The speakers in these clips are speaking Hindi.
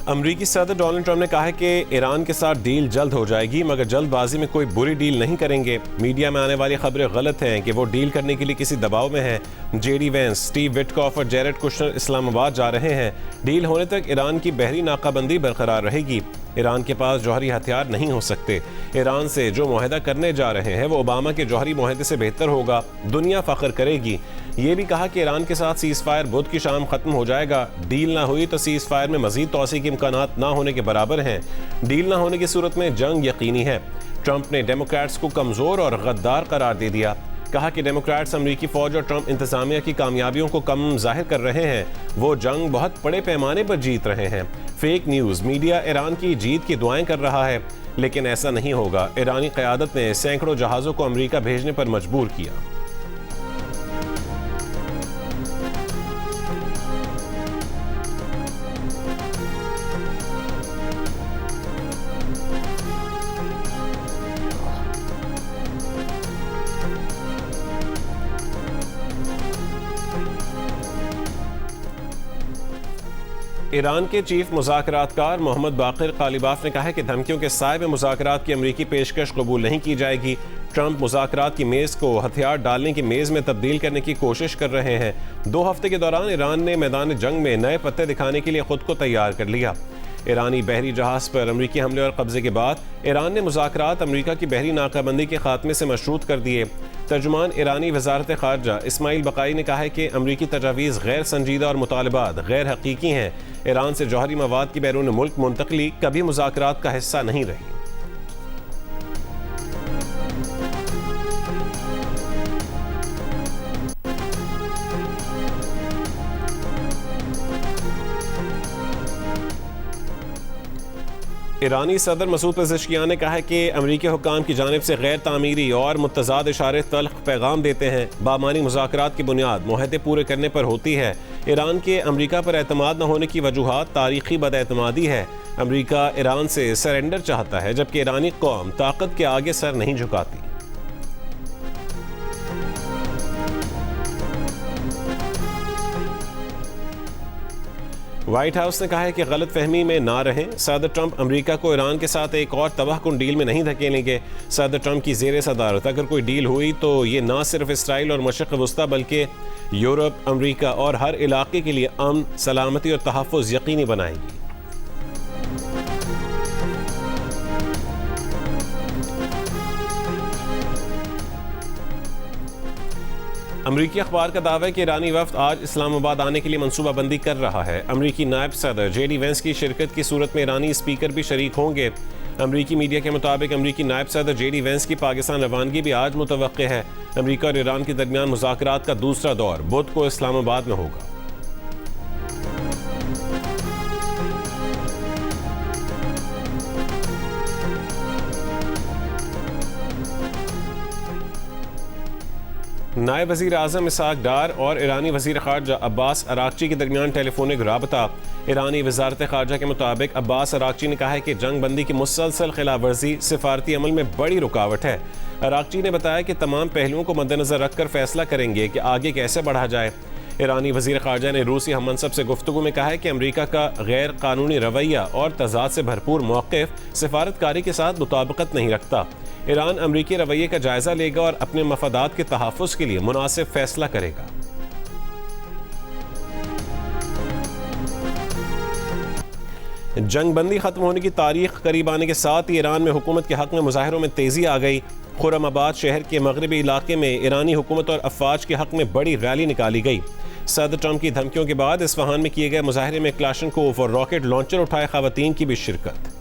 अमरीकी सदर डोनाल्ड ट्रंप ने कहा है कि ईरान के साथ डील जल्द हो जाएगी, मगर जल्दबाजी में कोई बुरी डील नहीं करेंगे। मीडिया में आने वाली खबरें गलत हैं कि वो डील करने के लिए किसी दबाव में हैं। जेडी वेंस, स्टीव विटकॉफ और जेरेड कुशनर इस्लामाबाद जा रहे हैं। डील होने तक ईरान की बहरी नाकाबंदी बरकरार रहेगी। ईरान के पास जौहरी हथियार नहीं हो सकते। ईरान से जो मुआहदा करने जा रहे हैं वो ओबामा के जौहरी मुआहदे से बेहतर होगा। दुनिया फख्र करेगी। ये भी कहा कि ईरान के साथ सीज फायर बुध की शाम खत्म हो जाएगा। डील ना हुई तो सीज फायर में मजीद तोसी के इम्कानात ना होने के बराबर हैं। डील ना होने की सूरत में जंग यकीनी है। ट्रंप ने डेमोक्रेट्स को कमजोर और गद्दार करार दे दिया। कहा कि डेमोक्रेट्स अमरीकी फौज और ट्रंप इंतजामिया की कामयाबियों को कम जाहिर कर रहे हैं। वो जंग बहुत बड़े पैमाने पर जीत रहे हैं। फेक न्यूज़ मीडिया ईरान की जीत की दुआएं कर रहा है, लेकिन ऐसा नहीं होगा। ईरानी क़यादत ने सैकड़ों जहाज़ों को अमरीका भेजने पर मजबूर किया। ईरान के चीफ मुज़ाकरातकार मोहम्मद बाक़िर ग़ालिबाफ ने कहा है कि धमकियों के साए में मुज़ाकरात की अमरीकी पेशकश कबूल नहीं की जाएगी। ट्रंप मुज़ाकरात की मेज़ को हथियार डालने की मेज़ में तब्दील करने की कोशिश कर रहे हैं। 2 हफ्ते के दौरान ईरान ने मैदान जंग में नए पत्ते दिखाने के लिए खुद को तैयार कर लिया। ईरानी बहरी जहाज़ पर अमरीकी हमले और कब्जे के बाद ईरान ने मुज़ाकरात अमरीका की बहरी नाकाबंदी के खात्मे से मशरूत कर दिए। तर्जुमान ईरानी वजारत ख़ारजा इस्माइल बकाई ने कहा है कि अमरीकी तजावीज़ गैर संजीदा और मुतालबात गैर हकीकी हैं। ईरान से जौहरी मवाद की बैरून मुल्क मुंतकली कभी मुज़ाकरात का हिस्सा नहीं रही। ईरानी सदर मसूद पेज़ेश्कियान ने कहा है कि अमरीकी हुक्काम की जानिब से गैर तामीरी और मुतज़ाद इशारे तल्ख पैगाम देते हैं। बामानी मुज़ाकरात की बुनियाद मुआहदे पूरे करने पर होती है। ईरान के अमरीका पर एतमाद न होने की वजूहात तारीखी बदएतमादी है। अमरीका ईरान से सरेंडर चाहता है, जबकि ईरानी कौम ताकत के आगे सर नहीं झुकाती। व्हाइट हाउस ने कहा है कि गलत फहमी में ना रहें। सदर ट्रंप अमेरिका को ईरान के साथ एक और तबाहकुन डील में नहीं धकेलेंगे। सदर ट्रंप की ज़ेर सदारत अगर कोई डील हुई तो ये ना सिर्फ इसराइल और मशरिक़ वस्ता बल्कि यूरोप, अमेरिका और हर इलाके के लिए अमन, सलामती और तहफ़्फ़ुज़ यकीनी बनाएगी। अमरीकी अखबार का दावा है कि ईरानी वफ्द आज इस्लामाबाद आने के लिए मनसूबाबंदी कर रहा है। अमरीकी नायब सदर जेडी वेंस की शिरकत की सूरत में ईरानी स्पीकर भी शरीक होंगे। अमरीकी मीडिया के मुताबिक अमरीकी नायब सदर जेडी वेंस की पाकिस्तान रवानगी भी आज मुतवक्के है। अमरीका और ईरान के दरमियान मुज़ाकरात का दूसरा दौर बुध को इस्लामाबाद में होगा। नायब वज़ीर आज़म इसहाक डार और ईरानी वज़ीर ख़ारजा अब्बास अराक़ची के दरमियान टेलीफोनिक राबता। ईरानी वज़ारत ख़ारजा के मुताबिक अब्बास अराक़ची ने कहा है कि जंग बंदी की मुसलसल खिलाफ वर्जी सिफारती अमल में बड़ी रुकावट है। अराक़ची ने बताया कि तमाम पहलुओं को मद्देनज़र रखकर फैसला करेंगे कि आगे कैसे बढ़ा जाए। ईरानी वज़ीर ख़ारजा ने रूसी हम मनसब से गुफ्तगू में कहा है कि अमरीका का गैर कानूनी रवैया और तज़ाद से भरपूर मौक़िफ़ सिफारतकारी के साथ मुताबिकत नहीं रखता। ईरान अमरीकी रवैये का जायजा लेगा और अपने मफादात के तहफ़्फ़ुज़ के लिए मुनासिब फैसला करेगा। जंग बंदी खत्म होने की तारीख करीब आने के साथ ही ईरान में हुकूमत के हक़ में मुज़ाहिरों में तेज़ी आ गई। खुर्रमाबाद शहर के मगरबी इलाके में ईरानी हुकूमत और अफवाज के हक़ में बड़ी रैली निकाली गई। सदर ट्रंप की धमकियों के बाद इस्फहान में किए गए मुज़ाहरे में क्लाशनकोव और रॉकेट लॉन्चर उठाए ख़वातीन की भी शिरकत।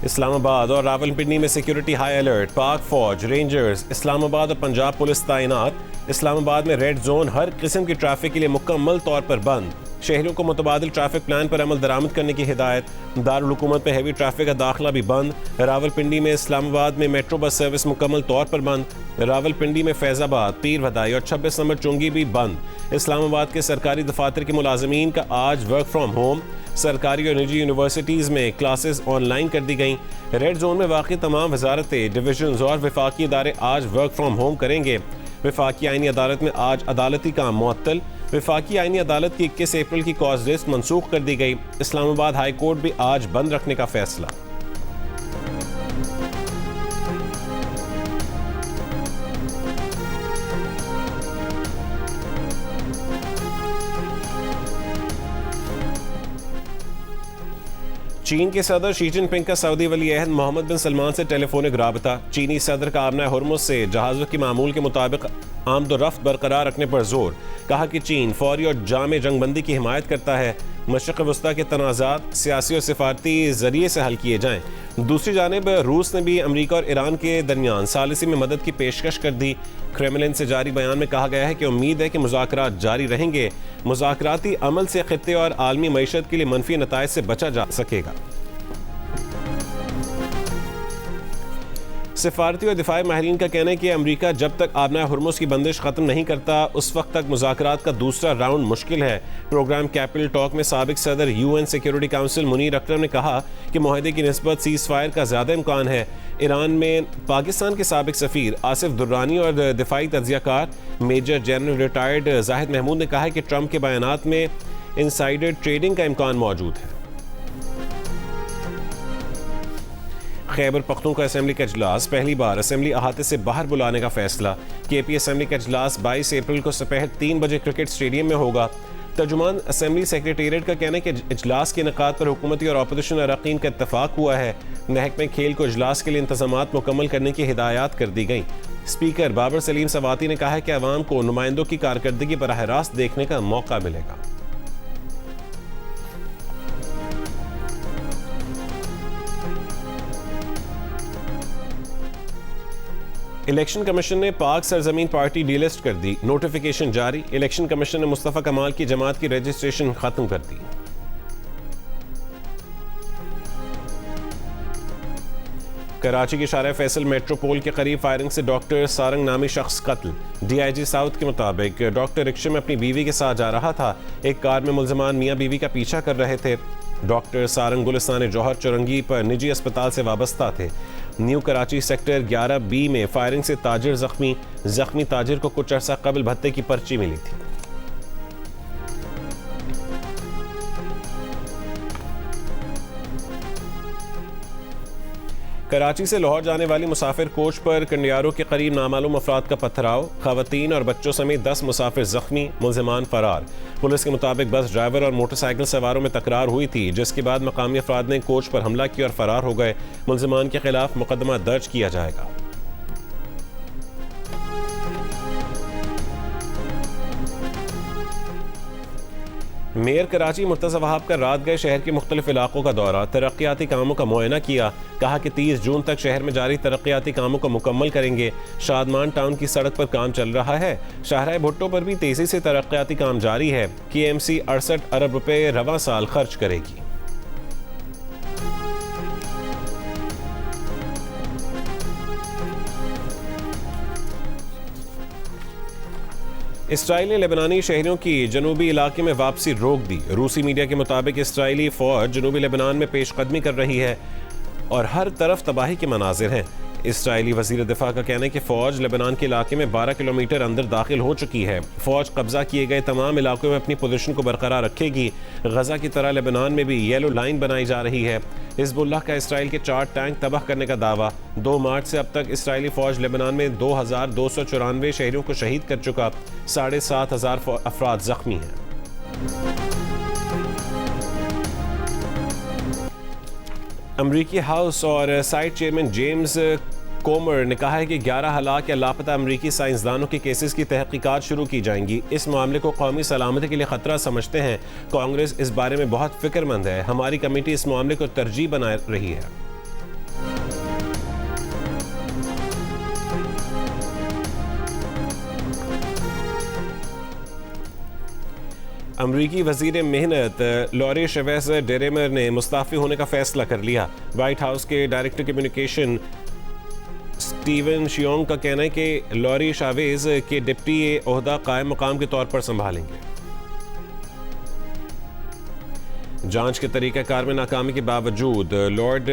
इस्लामाबाद और रावलपिंडी में सिक्योरिटी हाई अलर्ट। पाक फौज, रेंजर्स, इस्लामाबाद और पंजाब पुलिस तैनात। इस्लामाबाद में रेड जोन हर किस्म की ट्रैफिक के लिए मुकम्मल तौर पर बंद। शहरियों को मुतबादिल ट्रैफिक प्लान पर अमल दरामद करने की हिदायत। दारुल हुकूमत में हैवी ट्रैफिक का दाखिला भी बंद। रावलपिंडी में इस्लामाबाद में मेट्रो बस सर्विस मुकम्मल तौर पर बंद। रावलपिंडी में फैजाबाद, पीर भदाई और 26 नंबर चुंगी भी बंद। इस्लामाबाद के सरकारी दफातर के मुलाजमीन का आज वर्क फ्राम होम। सरकारी और निजी यूनिवर्सिटीज़ में क्लासेस ऑनलाइन कर दी गई। रेड जोन में वाक़ई तमाम वजारतें, डिवीजन और वफाकी इदारे आज वर्क फ्राम होम करेंगे। वफाकी आईनी अदालत में आज अदालती काम मुअत्तल। वफाकी आईनी अदालत की 21 अप्रैल की कॉज लिस्ट मनसूख कर दी गई। इस्लामाबाद हाई कोर्ट भी आज बंद रखने का फैसला। चीन के सदर शी जिनपिंग का सऊदी वली अहद मोहम्मद बिन सलमान से टेलीफोनिक राबता। चीनी सदर का आमना हुर्मुज़ से जहाज़ों की मामूल के मुताबिक आमदोरफ्त बरकरार रखने पर जोर। कहा कि चीन फौरी और जामे जंगबंदी की हिमायत करता है। मशरिक़ वस्ता के तनाज़ात सियासी और सिफारती ज़रिए से हल किए जाएँ। दूसरी जानिब रूस ने भी अमरीका और ईरान के दरमियान सालिसी में मदद की पेशकश कर दी। क्रेमलिन से जारी बयान में कहा गया है कि उम्मीद है कि मुज़ाकरात जारी रहेंगे। मुज़ाकराती अमल से खित्ते और आलमी मईशत के लिए मनफी नताइज से बचा जा सकेगा। सिफारती और दिफाई माहिरीन का कहना है कि अमरीका जब तक आबना हुर्मुज़ की बंदिश ख़त्म नहीं करता उस वक्त तक मुज़ाकरात का दूसरा राउंड मुश्किल है। प्रोग्राम कैपिटल टॉक में साबिक सदर UN सिक्योरिटी काउंसिल मुनीर अकरम ने कहा कि मुआहदे की निस्बत सीज़ फायर का ज़्यादा इम्कान है। ईरान में पाकिस्तान के साबिक सफ़ीर आसिफ दुर्रानी और दिफाई तज्ज़ियाकार major general retired Zahid Mahmood ने कहा है कि ट्रंप के बयानात में इनसाइडर ट्रेडिंग का इम्कान मौजूद है। खैबर पख्तूनख्वा असेंबली का इजलास पहली बार असेंबली अहाते से बाहर बुलाने का फैसला। KP असेंबली का इजलास 22 अप्रैल को दोपहर 3 बजे क्रिकेट स्टेडियम में होगा। तर्जुमान असेंबली सेक्रेटेरिएट का कहना है कि इजलास के इनेकाद पर हुकूमती और अपोजिशन अरकान का इत्तफाक हुआ है। महकमे खेल को इजलास के लिए इंतजामात मुकम्मल करने की हिदायत कर दी गई। स्पीकर बाबर सलीम सवाती ने कहा है कि अवाम को नुमाइंदों की कारकर्दगी बराह रास्त देखने का मौका मिलेगा। इलेक्शन कमीशन ने पाक सरजमीन पार्टी डीलिस्ट कर दी। नोटिफिकेशन जारी। इलेक्शन कमीशन ने मुस्तफ़ा कमाल की जमात की रजिस्ट्रेशन खत्म कर दी। कराची के शारा फैसल मेट्रोपोल के करीब फायरिंग से डॉक्टर सारंग नामी शख्स कत्ल। DIG साउथ के मुताबिक डॉक्टर रिक्शे में अपनी बीवी के साथ जा रहा था। एक कार में मुलजमान मियाँ बीवी का पीछा कर रहे थे। डॉक्टर सारंग गुलिस्तान जौहर चौरंगी पर निजी अस्पताल से वाबस्ता थे। न्यू कराची सेक्टर 11B में फायरिंग से ताजिर जख्मी ताजिर को कुछ अर्सा कबल भत्ते की पर्ची मिली थी। कराची से लाहौर जाने वाली मुसाफिर कोच पर कंडियारों के करीब नामालूम अफराद का पथराव। खवातीन और बच्चों समेत 10 मुसाफिर जख्मी, मुलजमान फरार। पुलिस के मुताबिक बस ड्राइवर और मोटरसाइकिल सवारों में तकरार हुई थी, जिसके बाद मकामी अफराद ने कोच पर हमला किया और फरार हो गए। मुलजमान के खिलाफ मुकदमा दर्ज किया जाएगा। मेयर कराची मुर्तज़ा वहाब का रात गए शहर के मुख्तलिफ इलाकों का दौरा। तरक्याती कामों का मुआयना किया। कहा कि 30 जून तक शहर में जारी तरक्याती कामों को मुकम्मल करेंगे। शादमान टाउन की सड़क पर काम चल रहा है। शाहराह भुट्टो पर भी तेज़ी से तरक्याती काम जारी है। KMC 68 अरब रुपए रवां साल खर्च करेगी। इसराइल ने लेबनानी शहरियों की जनूबी इलाके में वापसी रोक दी। रूसी मीडिया के मुताबिक इसराइली फौज जनूबी लेबनान में पेशकदमी कर रही है और हर तरफ तबाही के मनाजिर हैं। इसराइली वज़ीर दिफा का कहना है कि फ़ौज लेबनान के इलाके में 12 किलोमीटर अंदर दाखिल हो चुकी है। फ़ौज कब्जा किए गए तमाम इलाकों में अपनी पोजीशन को बरकरार रखेगी। गजा की तरह लेबनान में भी येलो लाइन बनाई जा रही है। हिज़्बुल्लाह का इसराइल के 4 टैंक तबाह करने का दावा। 2 मार्च से अब तक इसराइली फ़ौज लेबनान में 2294 शहरियों को शहीद कर चुका। 7,500 अफराद जख्मी हैं। अमरीकी हाउस और साइट चेयरमैन जेम्स कोमर ने कहा है कि 11 हलाक या लापता अमरीकी साइंसदानों के केसेस की तहकीकात शुरू की जाएंगी। इस मामले को कौमी सलामती के लिए खतरा समझते हैं। कांग्रेस इस बारे में बहुत फिक्रमंद है। हमारी कमेटी इस मामले को तरजीह बना रही है। अमरीकी वजीर मेहनत लॉरी शेवेज डेरेमर ने मुस्ताफ़ी होने का फैसला कर लिया। वाइट हाउस के डायरेक्टर कम्युनिकेशन स्टीवन शियोंग का कहना है कि लॉरी शावेज के डिप्टी ओहदा कायम मुकाम के तौर पर संभालेंगे। जांच के तरीक़ाकार में नाकामी के बावजूद लॉर्ड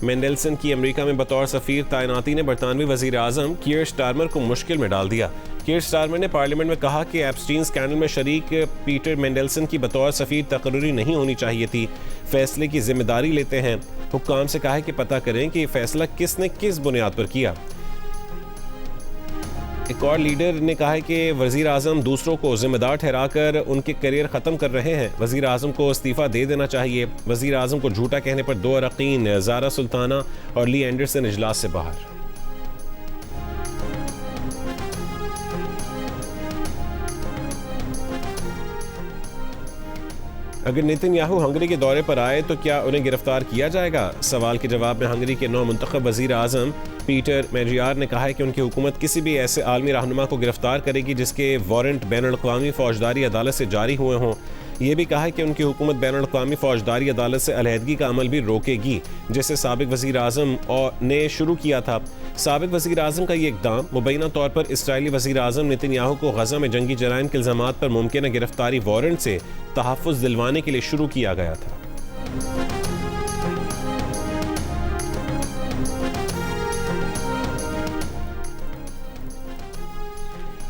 मेंडेलसन की अमेरिका में बतौर सफ़ीर तैनाती ने बरतानवी वज़ीर आज़म कीयर स्टारमर को मुश्किल में डाल दिया। कीयर स्टारमर ने पार्लियामेंट में कहा कि एप्स्टीन स्कैंडल में शरीक पीटर मेंडेलसन की बतौर सफ़ीर तकर्री नहीं होनी चाहिए थी। फैसले की जिम्मेदारी लेते हैं। हुक्काम से कहा है कि पता करें कि फैसला किसने किस बुनियाद पर किया। एक और लीडर ने कहा है कि वज़ीर आज़म दूसरों को जिम्मेदार ठहराकर उनके करियर ख़त्म कर रहे हैं। वज़ीर आज़म को इस्तीफ़ा दे देना चाहिए। वज़ीर आज़म को झूठा कहने पर 2 अरकान ज़ारा सुल्ताना और ली एंडरसन इजलास से बाहर। अगर नेतन्याहू हंगरी के दौरे पर आए तो क्या उन्हें गिरफ्तार किया जाएगा? सवाल के जवाब में हंगरी के नौ मुंतखब वज़ीर आज़म पीटर मेजियार ने कहा है कि उनकी हुकूमत किसी भी ऐसे आलमी रहनुमा को गिरफ्तार करेगी जिसके वारंट बैनुल-अक़वामी फ़ौजदारी अदालत से जारी हुए हों। यह भी कहा है कि उनकी हुकूमत बैनुल-अक़वामी फ़ौजदारी अदालत से अलहदगी का अमल भी रोकेगी, जिसे साबिक़ वज़ीर आज़म ने शुरू किया था। साबिक़ वज़ीर आज़म का ये इक़दाम मुबैना तौर पर इसराइली वज़ीर आज़म नेतन्याहू को गज़ा में जंगी जराइम के इल्ज़ामात पर मुमकिन गिरफ्तारी वारंट से तहफ़्फ़ुज़ दिलवाने के लिए शुरू किया गया था।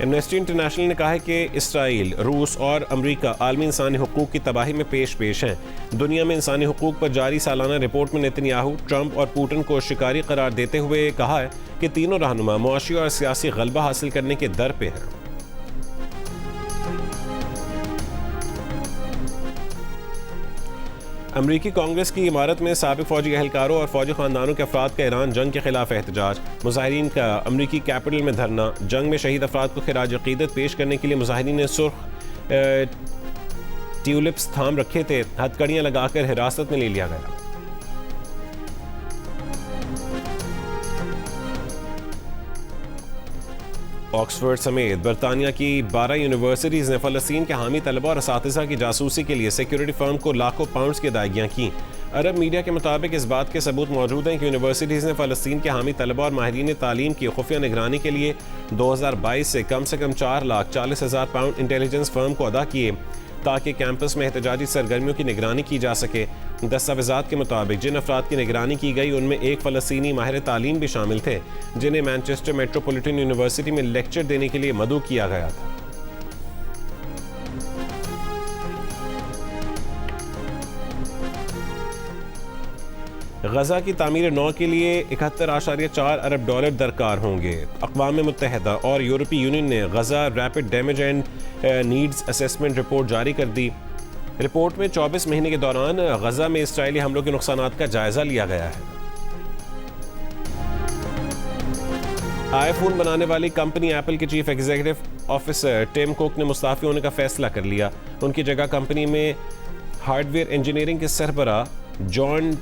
एमनेस्टी इंटरनेशनल ने कहा है कि इसराइल, रूस और अमेरिका आलमी इंसानी हुकूक की तबाही में पेश हैं। दुनिया में इंसानी हुकूक पर जारी सालाना रिपोर्ट में नेतन्याहू, ट्रंप और पुतिन को शिकारी करार देते हुए कहा है कि तीनों रहनुमा मुआशी और सियासी गलबा हासिल करने के दर पे हैं। अमरीकी कांग्रेस की इमारत में साबिक़ फौजी एहलकारों और फौजी खानदानों के अफराद का ईरान जंग के खिलाफ एहतजाज। मुजाहिरीन का अमरीकी कैपिटल में धरना। जंग में शहीद अफराद को खिराज अक़ीदत पेश करने के लिए मुजाहिरीन ने सुर्ख ट्यूलिप्स थाम रखे थे। हथकड़ियाँ लगाकर हिरासत में ले लिया गया। ऑक्सफोर्ड समेत बरतानिया की 12 यूनिवर्सिटीज़ ने फ़लस्तीन के हामी तलबा और असातिज़ा की जासूसी के लिए सिक्योरिटी फर्म को लाखों पाउंड्स की अदायगियाँ की। अरब मीडिया के मुताबिक इस बात के सबूत मौजूद हैं कि यूनिवर्सिटीज़ ने फ़लस्तीन के हामी तलबा और माहिरीन तालीम की खुफिया निगरानी के लिए 2022 से कम 4,40,000 पाउंड इंटेलिजेंस फर्म को अदा किए ताकि कैंपस में एहतजाजी सरगर्मियों की निगरानी की जा सके। दस्तावेज़ात के मुताबिक जिन अफराद की निगरानी की गई उनमें एक फ़लस्तीनी माहिर तालीम भी शामिल थे, जिन्हें मैनचेस्टर मेट्रोपॉलिटन यूनिवर्सिटी में लेक्चर देने के लिए मदऊ किया गया था। गज़ा की तामीर नौ के लिए 71.4 अरब डॉलर दरकार होंगे। अक़वाम मुत्तहिदा और यूरोपीय यूनियन ने Gaza rapid damage and needs assessment report जारी कर दी। रिपोर्ट में 24 महीने के दौरान गज़ा में इसराइली हमलों के नुकसानात का जायजा लिया गया है। आईफोन बनाने वाली कंपनी एप्पल के chief executive officer Tim Cook ने मुस्ताफ़ी होने का फैसला कर लिया। उनकी जगह कंपनी में हार्डवेयर इंजीनियरिंग के सरबराह जॉन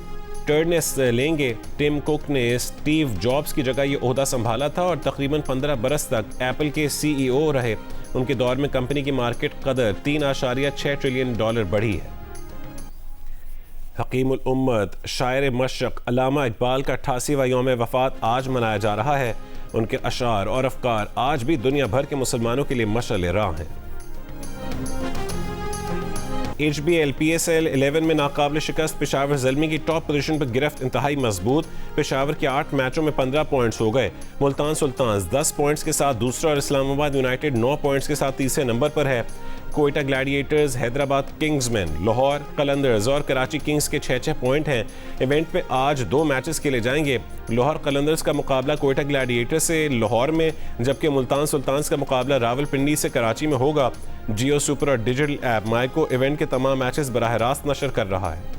टर्नेस लेंगे। टिम कुक ने स्टीव जॉब्स की जगह ये ओहदा संभाला था और तकरीबन 15 बरस तक एप्पल के CEO रहे। उनके दौर में कंपनी की मार्केट कदर 3.6 ट्रिलियन डॉलर बढ़ी है। हकीमुल उम्मत शायर मशरक़ अल्लामा इकबाल का 88वां यौम वफ़ात आज मनाया जा रहा है। उनके अशार और अफकार आज भी दुनिया भर के मुसलमानों के लिए मशअल राह हैं। HBL PSL 11 में नाकाबिल शिकस्त पेशावर ज़ल्मी की टॉप पोजीशन पर गिरफ्त इंतहाई मजबूत। पेशावर के 8 मैचों में 15 पॉइंट्स हो गए। मुल्तान सुल्तान्स 10 पॉइंट्स के साथ दूसरा और इस्लामाबाद यूनाइटेड 9 पॉइंट्स के साथ तीसरे नंबर पर है। कोयटा ग्लैडिएटर्स, हैदराबाद किंग्समैन, लाहौर कलंदर्स और कराची किंग्स के 6-6 पॉइंट हैं। इवेंट में आज 2 मैचेस खेले जाएंगे। लाहौर कलंदर्स का मुकाबला कोयटा ग्लैडिएटर्स से लाहौर में, जबकि मुल्तान सुल्तान्स का मुकाबला रावलपिंडी से कराची में होगा। जियो सुपर और डिजिटल ऐप माइको इवेंट के तमाम मैचेस बराह रास्त नशर कर रहा है।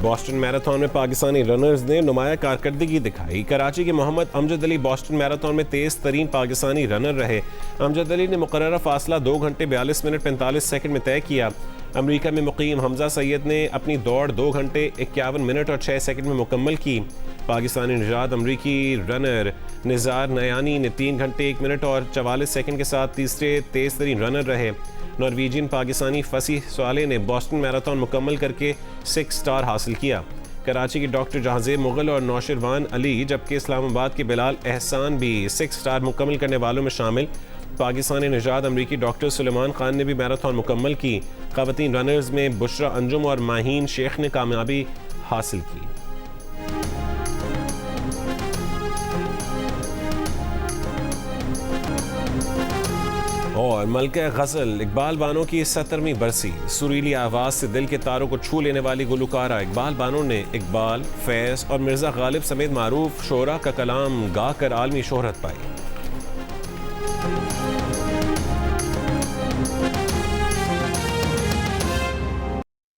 बॉस्टन मैराथन में पाकिस्तानी रनर्स ने नुमाया कारकर्दगी दिखाई। कराची के मोहम्मद अमजद अली बॉस्टन मैराथन में तेज तरीन पाकिस्तानी रनर रहे। अमजद अली ने मुकर्ररा फासला 2 घंटे 42 मिनट 45 सेकंड में तय किया। अमेरिका में मुकीम हमजा सैयद ने अपनी दौड़ 2 घंटे 51 मिनट और 6 सेकंड में मुकम्मल की। पाकिस्तानी निजात अमरीकी रनर निज़ार नयानी ने 3 घंटे 1 मिनट और 44 सेकंड के साथ तीसरे तेज तरीन रनर रहे। नॉर्वेजियन पाकिस्तानी फसी स्वाले ने बॉस्टन मैराथन मुकम्मल करके 6 स्टार हासिल किया। कराची के डॉक्टर जहांजेब मुगल और नौशिरवान अली जबकि इस्लामाबाद के बिलाल एहसान भी 6 स्टार मुकम्मल करने वालों में शामिल। पाकिस्तानी निजात अमरीकी डॉक्टर सुलेमान खान ने भी मैराथन मुकम्मल की। ख़वातीन रनर्स में बुशरा अंजुम और माहीन शेख ने कामयाबी हासिल की। और मलका गज़ल इकबाल बानो की 70वीं बरसी। सुरीली आवाज़ से दिल के तारों को छू लेने वाली गुलकारा इकबाल बानो ने इकबाल, फैज़ और मिर्ज़ा गालिब समेत मारूफ शोरा का कलाम गाकर आलमी शोहरत पाई।